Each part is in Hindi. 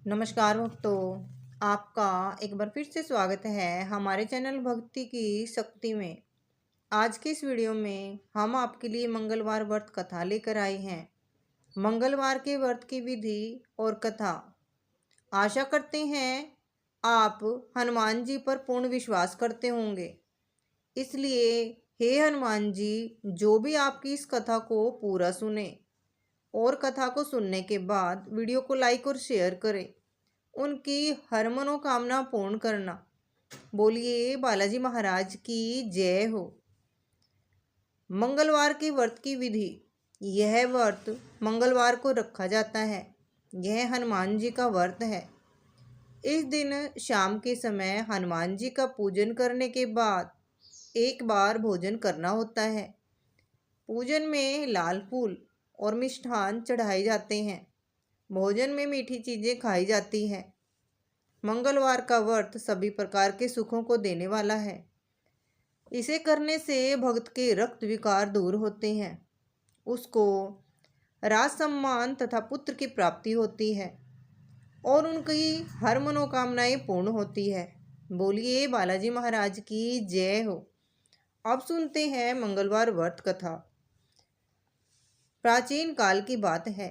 नमस्कार भक्तों, आपका एक बार फिर से स्वागत है हमारे चैनल भक्ति की शक्ति में। आज के इस वीडियो में हम आपके लिए मंगलवार व्रत कथा लेकर आए हैं। मंगलवार के व्रत की विधि और कथा। आशा करते हैं आप हनुमान जी पर पूर्ण विश्वास करते होंगे, इसलिए हे हनुमान जी, जो भी आपकी इस कथा को पूरा सुने और कथा को सुनने के बाद वीडियो को लाइक और शेयर करें, उनकी हर मनोकामना पूर्ण करना। बोलिए बालाजी महाराज की जय हो। मंगलवार के व्रत की विधि। यह व्रत मंगलवार को रखा जाता है। यह हनुमान जी का व्रत है। इस दिन शाम के समय हनुमान जी का पूजन करने के बाद एक बार भोजन करना होता है। पूजन में लाल फूल और मिष्ठान चढ़ाए जाते हैं। भोजन में मीठी चीज़ें खाई जाती हैं। मंगलवार का व्रत सभी प्रकार के सुखों को देने वाला है। इसे करने से भक्त के रक्त विकार दूर होते हैं। उसको राज सम्मान तथा पुत्र की प्राप्ति होती है और उनकी हर मनोकामनाएं पूर्ण होती है। बोलिए बालाजी महाराज की जय हो। अब सुनते हैं मंगलवार व्रत कथा। प्राचीन काल की बात है।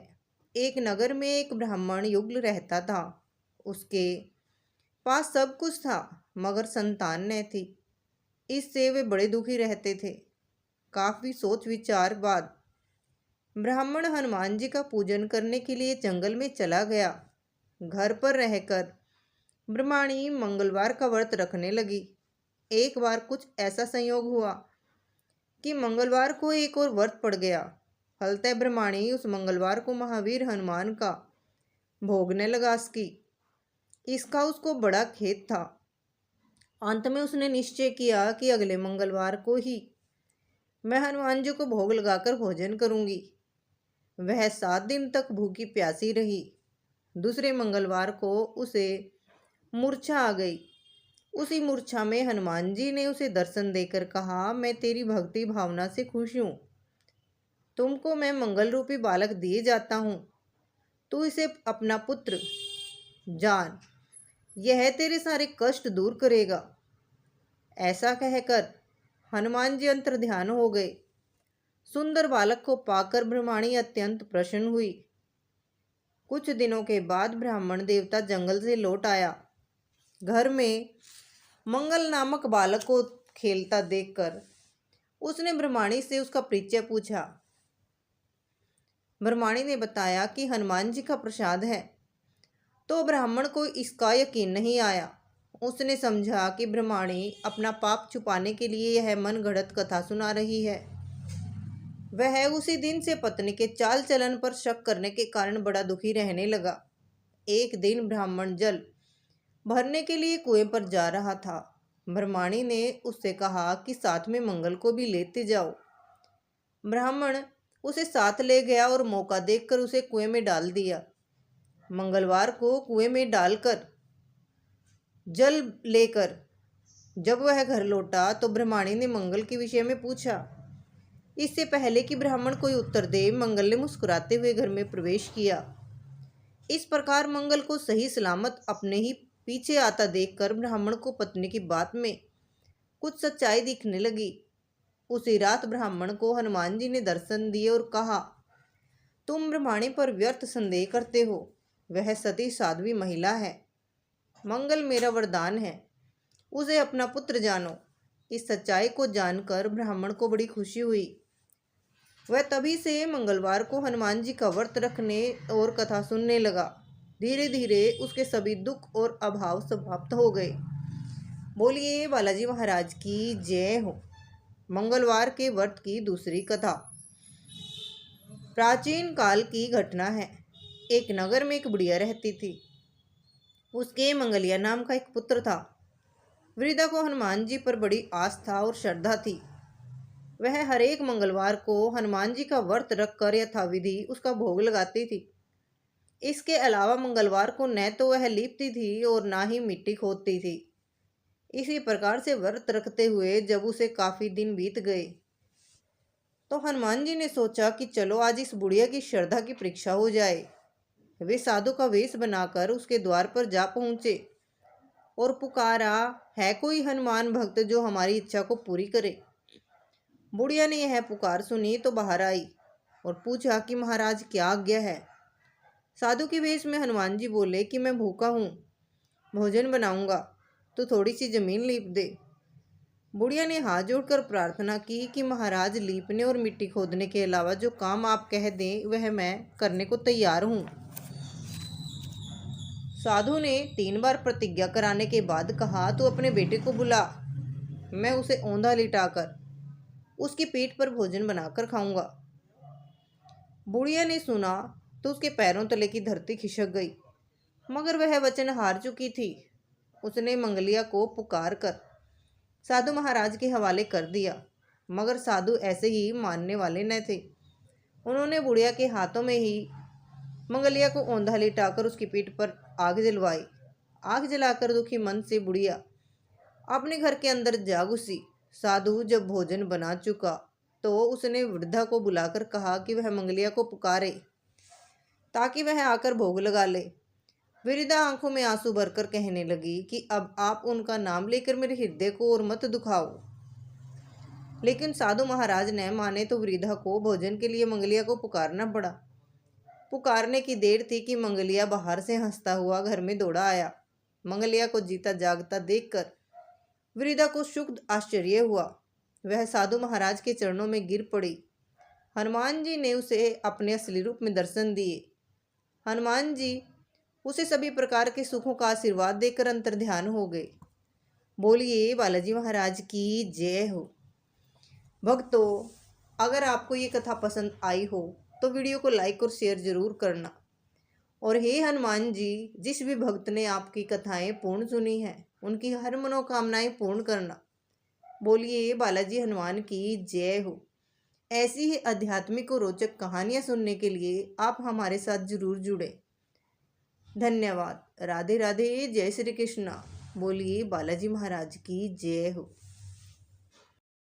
एक नगर में एक ब्राह्मण युगल रहता था। उसके पास सब कुछ था मगर संतान न थी। इससे वे बड़े दुखी रहते थे। काफी सोच विचार बाद ब्राह्मण हनुमान जी का पूजन करने के लिए जंगल में चला गया। घर पर रहकर ब्रह्मणी मंगलवार का व्रत रखने लगी। एक बार कुछ ऐसा संयोग हुआ कि मंगलवार को एक और व्रत पड़ गया। फलतः ब्रह्मणी उस मंगलवार को महावीर हनुमान का भोगने लगा इसका उसको बड़ा खेद था। अंत में उसने निश्चय किया कि अगले मंगलवार को ही मैं हनुमान जी को भोग लगाकर भोजन करूंगी। वह 7 दिन तक भूखी प्यासी रही। दूसरे मंगलवार को उसे मूर्छा आ गई। उसी मूर्छा में हनुमान जी ने उसे दर्शन देकर कहा, मैं तेरी भक्ति भावना से खुश हूँ। तुमको मैं मंगल रूपी बालक दिए जाता हूँ। तू इसे अपना पुत्र जान, यह तेरे सारे कष्ट दूर करेगा। ऐसा कहकर हनुमान जी अंतर्ध्यान हो गए। सुंदर बालक को पाकर ब्रह्मणी अत्यंत प्रसन्न हुई। कुछ दिनों के बाद ब्राह्मण देवता जंगल से लौट आया। घर में मंगल नामक बालक को खेलता देखकर उसने ब्रह्मणी से उसका परिचय पूछा। ब्रह्मणी ने बताया कि हनुमान जी का प्रसाद है। तो ब्राह्मण को इसका यकीन नहीं आया। उसने समझा कि ब्रह्मणी अपना पाप छुपाने के लिए यह मनगढ़ंत कथा सुना रही है। वह उसी दिन से पत्नी के चाल चलन पर शक करने के कारण बड़ा दुखी रहने लगा। एक दिन ब्राह्मण जल भरने के लिए कुएं पर जा रहा था। ब्रह्मणी ने उससे कहा कि साथ में मंगल को भी लेते जाओ। ब्राह्मण उसे साथ ले गया और मौका देखकर उसे कुएं में डाल दिया। मंगलवार को कुएं में डालकर जल लेकर जब वह घर लौटा तो ब्रह्मणी ने मंगल के विषय में पूछा। इससे पहले कि ब्राह्मण कोई उत्तर दे, मंगल ने मुस्कुराते हुए घर में प्रवेश किया। इस प्रकार मंगल को सही सलामत अपने ही पीछे आता देखकर ब्राह्मण को पत्नी की बात में कुछ सच्चाई दिखने लगी। उसी रात ब्राह्मण को हनुमान जी ने दर्शन दिए और कहा, तुम ब्रह्मणी पर व्यर्थ संदेह करते हो। वह सती साध्वी महिला है। मंगल मेरा वरदान है। उसे अपना पुत्र जानो। इस सच्चाई को जानकर ब्राह्मण को बड़ी खुशी हुई। वह तभी से मंगलवार को हनुमान जी का व्रत रखने और कथा सुनने लगा। धीरे धीरे उसके सभी दुख और अभाव समाप्त हो गए। बोलिए बालाजी महाराज की जय हो। मंगलवार के व्रत की दूसरी कथा। प्राचीन काल की घटना है। एक नगर में एक बुढ़िया रहती थी। उसके मंगलिया नाम का एक पुत्र था। वृद्धा को हनुमान जी पर बड़ी आस्था और श्रद्धा थी। वह हर एक मंगलवार को हनुमान जी का व्रत रखकर यथाविधि उसका भोग लगाती थी। इसके अलावा मंगलवार को न तो वह लीपती थी और ना ही मिट्टी खोदती थी। इसी प्रकार से व्रत रखते हुए जब उसे काफी दिन बीत गए तो हनुमान जी ने सोचा कि चलो आज इस बुढ़िया की श्रद्धा की परीक्षा हो जाए। वे साधु का वेश बनाकर उसके द्वार पर जा पहुंचे और पुकारा, है कोई हनुमान भक्त जो हमारी इच्छा को पूरी करे। बुढ़िया ने यह पुकार सुनी तो बाहर आई और पूछा कि महाराज क्या आज्ञा है। साधु के वेश में हनुमान जी बोले कि मैं भूखा हूँ, भोजन बनाऊंगा तो थोड़ी सी जमीन लीप दे। बुढ़िया ने हाथ जोड़कर प्रार्थना की कि महाराज, लीपने और मिट्टी खोदने के अलावा जो काम आप कह दें वह मैं करने को तैयार हूँ। साधु ने 3 बार प्रतिज्ञा कराने के बाद कहा, तू अपने बेटे को बुला, मैं उसे औंधा लिटाकर उसकी पीठ पर भोजन बनाकर खाऊंगा। बुढ़िया ने सुना तो उसके पैरों तले की धरती खिसक गई, मगर वह वचन हार चुकी थी। उसने मंगलिया को पुकार कर साधु महाराज के हवाले कर दिया, मगर साधु ऐसे ही मानने वाले न थे। उन्होंने बुढ़िया के हाथों में ही मंगलिया को औंधा लिटाकर उसकी पीठ पर आग जलवाई। आग जलाकर दुखी मन से बुढ़िया अपने घर के अंदर जा घुसी। साधु जब भोजन बना चुका तो उसने वृद्धा को बुलाकर कहा कि वह मंगलिया को पुकारे ताकि वह आकर भोग लगा ले। वृद्धा आंखों में आंसू भरकर कहने लगी कि अब आप उनका नाम लेकर मेरे हृदय को और मत दुखाओ। लेकिन साधु महाराज न माने तो वृद्धा को भोजन के लिए मंगलिया को पुकारना पड़ा। पुकारने की देर थी कि मंगलिया बाहर से हंसता हुआ घर में दौड़ा आया। मंगलिया को जीता जागता देखकर वृद्धा को सुख आश्चर्य हुआ। वह साधु महाराज के चरणों में गिर पड़ी। हनुमान जी ने उसे अपने असली रूप में दर्शन दिए। हनुमान जी उसे सभी प्रकार के सुखों का आशीर्वाद देकर अंतर्ध्यान हो गए। बोलिए बालाजी महाराज की जय हो। भक्तों, अगर आपको ये कथा पसंद आई हो तो वीडियो को लाइक और शेयर जरूर करना। और हे हनुमान जी, जिस भी भक्त ने आपकी कथाएं पूर्ण सुनी हैं उनकी हर मनोकामनाएं पूर्ण करना। बोलिए बालाजी हनुमान की जय हो। ऐसी ही आध्यात्मिक और रोचक कहानियां सुनने के लिए आप हमारे साथ जरूर जुड़े। धन्यवाद। राधे राधे। जय श्री कृष्णा। बोलिए बालाजी महाराज की जय हो।